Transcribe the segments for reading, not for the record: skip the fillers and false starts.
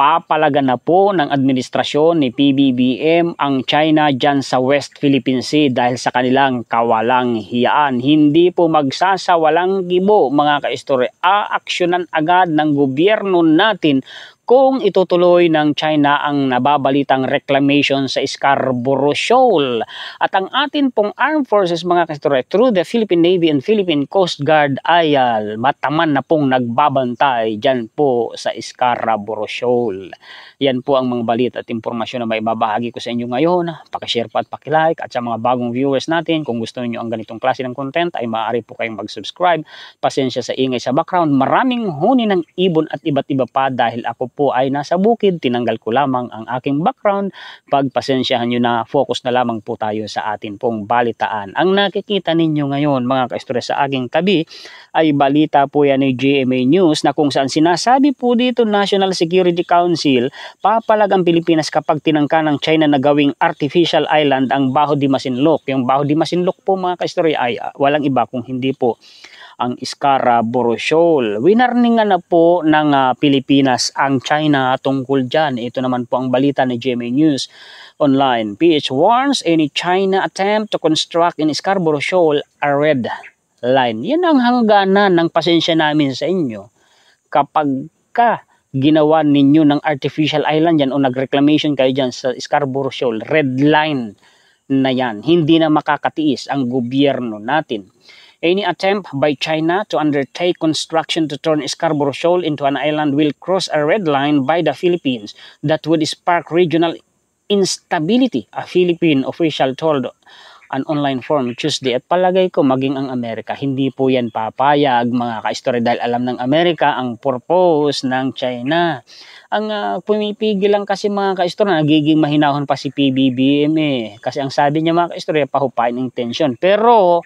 papalagan na po ng administrasyon ni PBBM ang China dyan sa West Philippine Sea dahil sa kanilang kawalang hiyaan. Hindi po magsasawalang gibo mga kaistorya. Aaksyonan agad ng gobyerno natin kung itutuloy ng China ang nababalitang reclamation sa Scarborough Shoal. At ang atin pong armed forces mga kaistorya through the Philippine Navy and Philippine Coast Guard ay mataman na pong nagbabantay dyan po sa Scarborough Shoal. Yan po ang mga balita at impormasyon na may babahagi ko sa inyo ngayon. Pakishare po at pakilike, at sa mga bagong viewers natin, kung gusto niyo ang ganitong klase ng content ay maaari po kayong mag-subscribe. Pasensya sa ingay sa background, maraming huni ng ibon at iba't iba pa dahil ako po ay nasa bukid. Tinanggal ko lamang ang aking background. Pagpasensyahan nyo na, focus na lamang po tayo sa atin pong balitaan. Ang nakikita ninyo ngayon mga kaistorya sa aking tabi ay balita po yan ni GMA News na kung saan sinasabi po dito National Security Council papalag ang Pilipinas kapag tinangka ng China na gawing artificial island ang Baho de Masinloc. Yung Baho de Masinloc po mga kaistorya ay walang iba kung hindi po ang Scarborough Shoal. Winarningan na po ng Pilipinas ang China tungkol dyan. Ito naman po ang balita ni GMA News Online. PH warns any China attempt to construct in Scarborough Shoal a red line. Yan ang hangganan ng pasensya namin sa inyo. Kapag ginawa ninyo ng artificial island yan o nag-reclamation kayo dyan sa Scarborough Shoal, red line na yan. Hindi na makakatiis ang gobyerno natin. Any attempt by China to undertake construction to turn Scarborough Shoal into an island will cross a red line by the Philippines that would spark regional instability, a Philippine official told an online forum Tuesday. At palagay ko maging ang Amerika, hindi po yan papayag mga kaistorya dahil alam ng Amerika ang purpose ng China. Ang pumipigil lang kasi mga kaistorya, nagiging mahinahon pa si PBBM kasi ang sabi niya mga kaistorya, pahupain ng tension. Pero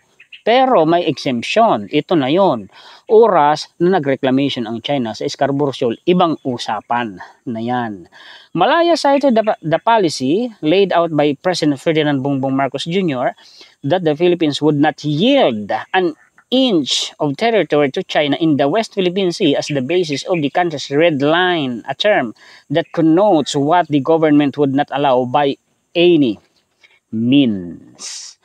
may exemption. Ito na yon. Oras na nag-reclamation ang China sa Scarborough Shoal, ibang usapan na yan. Malaya cited the policy laid out by President Ferdinand Bongbong Marcos Jr. that the Philippines would not yield an inch of territory to China in the West Philippine Sea as the basis of the country's red line, a term that connotes what the government would not allow by any means.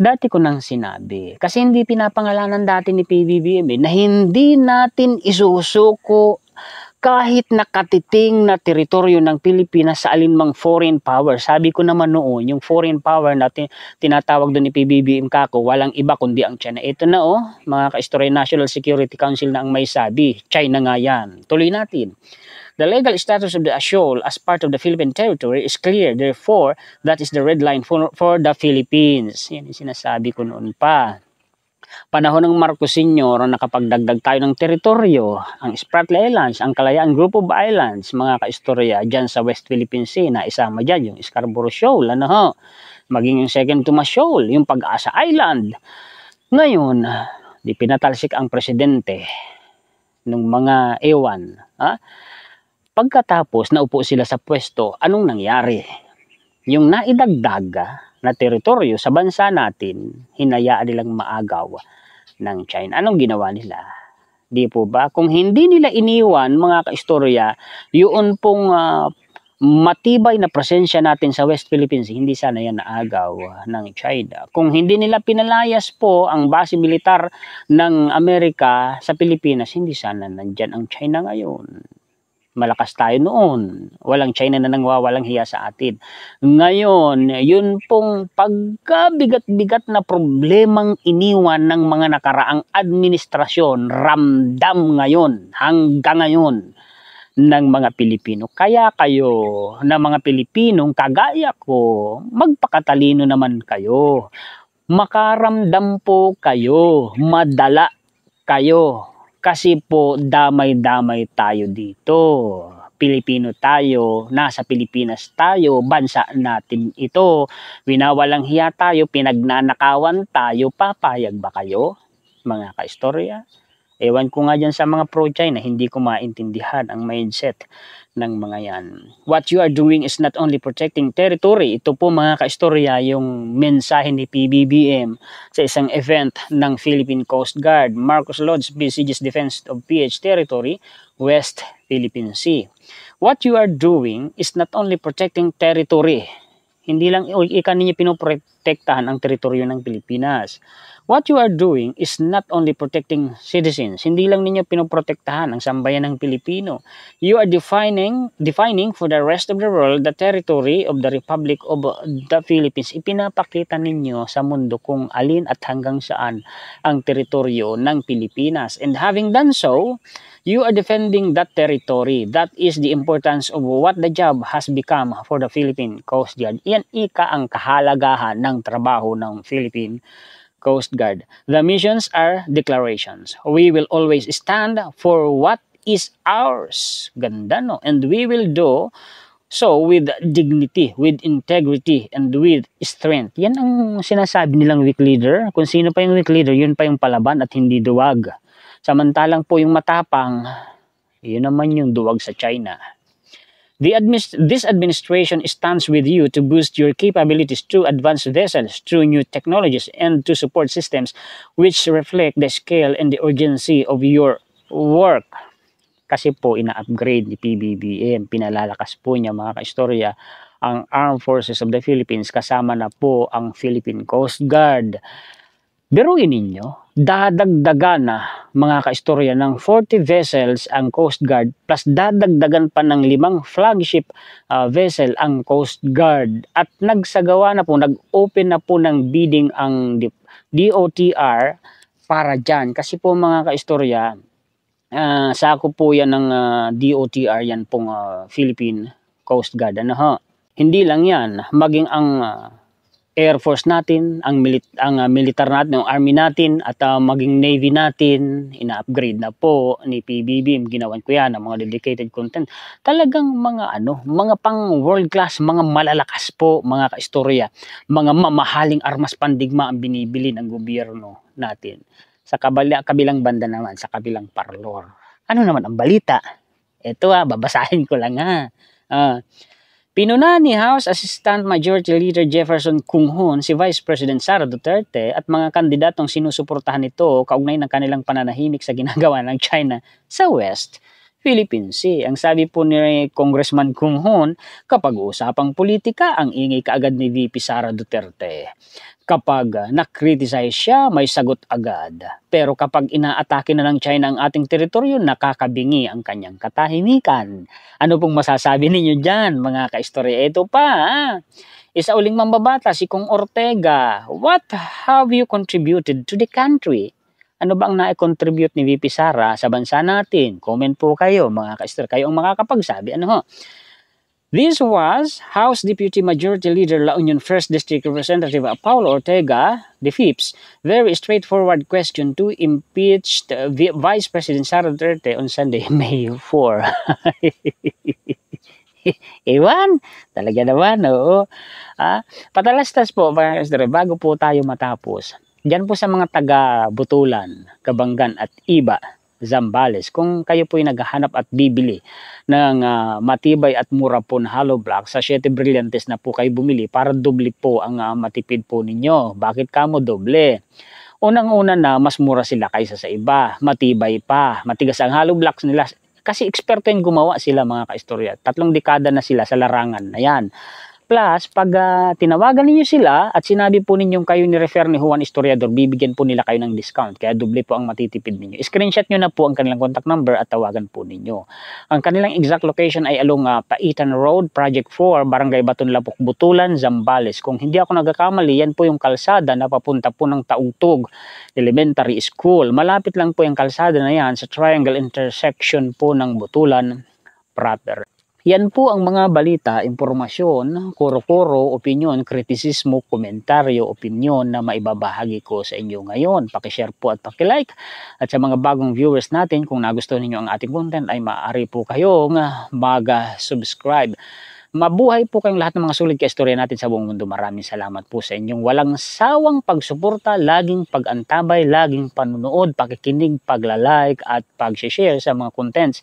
Dati ko nang sinabi, kasi hindi pinapangalanan dati ni PBBM na hindi natin isusuko kahit nakatiting na teritoryo ng Pilipinas sa alinmang foreign power. Sabi ko naman noon, yung foreign power na tinatawag doon ni PBBM kako, walang iba kundi ang China. Ito na mga kaistorya, National Security Council na ang may sabi, China nga yan. Tuloy natin. The legal status of the shoal as part of the Philippine territory is clear. Therefore, that is the red line for the Philippines. Yan yung sinasabi ko noon pa. Panahon ng Marcos Sr. nakapagdagdag tayo ng teritoryo, ang Spratly Islands, ang Kalayaan Group of Islands, mga kaistorya dyan sa West Philippine Sea na isama dyan yung Scarborough Shoal, maging yung Second Tomas Shoal, yung Pag-asa Island. Ngayon, di pinatalsik ang presidente ng mga ewan, pagkatapos naupo sila sa pwesto, anong nangyari? Yung naidagdag na teritoryo sa bansa natin, hinayaan nilang maagaw ng China. Anong ginawa nila? Di po ba? Kung hindi nila iniwan mga kaistorya, yun pong matibay na presensya natin sa West Philippines, hindi sana yan naagaw ng China. Kung hindi nila pinalayas po ang base militar ng Amerika sa Pilipinas, hindi sana nandyan ang China ngayon. Malakas tayo noon. Walang China na nangwawalang hiya sa atin. Ngayon, yun pong pagkabigat-bigat na problemang iniwan ng mga nakaraang administrasyon, ramdam ngayon, hanggang ngayon, ng mga Pilipino. Kaya kayo, na mga Pilipinong kagaya ko, magpakatalino naman kayo. Makaramdam po kayo, madala kayo. Kasi po damay-damay tayo dito. Pilipino tayo, nasa Pilipinas tayo, bansa natin ito. Winawalang hiya tayo, pinagnanakawan tayo, papayag ba kayo? Mga kaistorya? Ewan ko nga dyan sa mga pro-China, hindi ko maintindihan ang mindset ng mga yan. What you are doing is not only protecting territory. Ito po mga kaistorya yung mensahe ni PBBM sa isang event ng Philippine Coast Guard. Marcos Lodge besiges defense of PH territory, West Philippine Sea. What you are doing is not only protecting territory. Hindi lang ninyo pinoprotektahan ang teritoryo ng Pilipinas. What you are doing is not only protecting citizens. Hindi lang ninyo pinoprotektahan ang sambayan ng Pilipino. You are defining for the rest of the world the territory of the Republic of the Philippines. Ipinapakita ninyo sa mundo kung alin at hanggang saan ang teritoryo ng Pilipinas. And having done so, you are defending that territory. That is the importance of what the job has become for the Philippine Coast Guard. Iyan ang kahalagahan ng trabaho ng Philippine Coast Guard. The missions are declarations. We will always stand for what is ours. Ganda, no? And we will do so with dignity, with integrity, and with strength. Yan ang sinasabi nilang weak leader. Kung sino pa yung weak leader, yun pa yung palaban at hindi duwag. Samantalang po yung matapang, yun naman yung duwag sa China. This administration stands with you to boost your capabilities through advanced vessels, through new technologies, and to support systems which reflect the scale and the urgency of your work. Kasi po ina-upgrade ni PBBM, pinalalakas po niya mga kaistorya ang Armed Forces of the Philippines kasama na po ang Philippine Coast Guard. Biruin ninyo, dadagdagan na mga kaistorya ng 40 vessels ang Coast Guard plus dadagdagan pa ng 5 flagship vessel ang Coast Guard at nagsagawa na po, nag-open na po ng bidding ang DOTR para dyan. Kasi po mga kaistorya, sako po yan ng DOTR, yan pong Philippine Coast Guard. Ano ho? Hindi lang yan, maging ang Air Force natin, ang militar natin, ang Army natin, at maging Navy natin, ina-upgrade na po ni PBBM. Ginawan ko yan, ang mga dedicated content. Talagang mga pang world class, mga malalakas po, mga kaistorya, mga mamahaling armas pandigma ang binibili ng gobyerno natin. Sa kabilang banda naman, sa kabilang parlor. Ano naman ang balita? Ito babasahin ko lang Pinuna ni House Assistant Majority Leader Jefferson Kung-hun si Vice President Sara Duterte at mga kandidatong sinusuportahan nito kaugnay ng kanilang pananahimik sa ginagawa ng China sa West Philippine Sea. Ang sabi po ni Congressman Kung-hun, kapag usapang politika, ang ingay kaagad ni VP Sara Duterte. Kapag na-criticize siya, may sagot agad. Pero kapag inaatake na ng China ang ating teritoryo, nakakabingi ang kanyang katahimikan. Ano pong masasabi ninyo dyan, mga kaistorya? Ito pa, isa uling mambabata, si Kong Ortega. What have you contributed to the country? Ano ba ang na-contribute ni VP Sara sa bansa natin? Comment po kayo, mga kaistorya. Kayo ang makakapagsabi. This was House Deputy Majority Leader La Union 1st District Representative Paulo Ortega, the Fifth, very straightforward question to impeach Vice President Sara Duterte on Sunday, May 4. Iwan, talaga naman, oo. Patalastas po, mga kaistorya, bago po tayo matapos. Diyan po sa mga taga-Butulan, Kabanggan at Iba, Zambales, kung kayo po'y naghahanap at bibili ng matibay at mura po na hollow block, sa 7 Brillantes na po kayo bumili para doble po ang matipid po ninyo. Bakit kamo doble? Unang-una na mas mura sila kaysa sa iba, matibay pa, matigas ang hollow blocks nila. Kasi eksperto yung gumawa sila, mga kaistorya. 3 dekada na sila sa larangan na yan. Plus, pag tinawagan ninyo sila at sinabi po ninyong kayo ni-refer ni Juan Historiador, bibigyan po nila kayo ng discount. Kaya doble po ang matitipid ninyo. Screenshot nyo na po ang kanilang contact number at tawagan po ninyo. Ang kanilang exact location ay along Paitan Road, Project 4, Barangay Batonlapok, Butulan, Zambales. Kung hindi ako nagkakamali, yan po yung kalsada na papunta po ng Taugtog Elementary School. Malapit lang po yung kalsada na yan sa triangle intersection po ng Butulan proper. Yan po ang mga balita, impormasyon, kuro-kuro, opinyon, kritisismo, komentaryo, opinyon na maibabahagi ko sa inyo ngayon. Pakishare po at pakilike. At sa mga bagong viewers natin, kung nagustuhan ninyo ang ating content, ay maaari po kayong mag-subscribe. Mabuhay po kayong lahat ng mga sulit kaistorya natin sa buong mundo. Maraming salamat po sa inyong walang sawang pagsuporta, laging pag-antabay, laging panunood, pakikinig, pagla-like at pag-share sa mga contents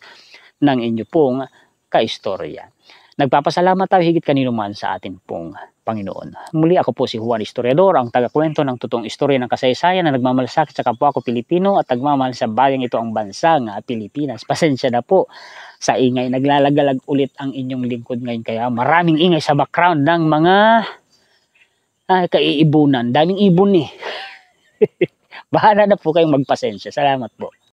ng inyo pong kaistorya. Nagpapasalamat tayo higit kanino man sa atin pong Panginoon. Muli ako po si Juan Historiador, ang tagakwento ng totoong istorya ng kasaysayan na nagmamalasakit sa kapwa ko Pilipino at nagmamahal sa bayang ito ang bansang Pilipinas. Pasensya na po sa ingay. Naglalagalag ulit ang inyong lingkod ngayon. Kaya maraming ingay sa background ng mga kaiibunan. Daming ibon eh. Bahala na po kayong magpasensya. Salamat po.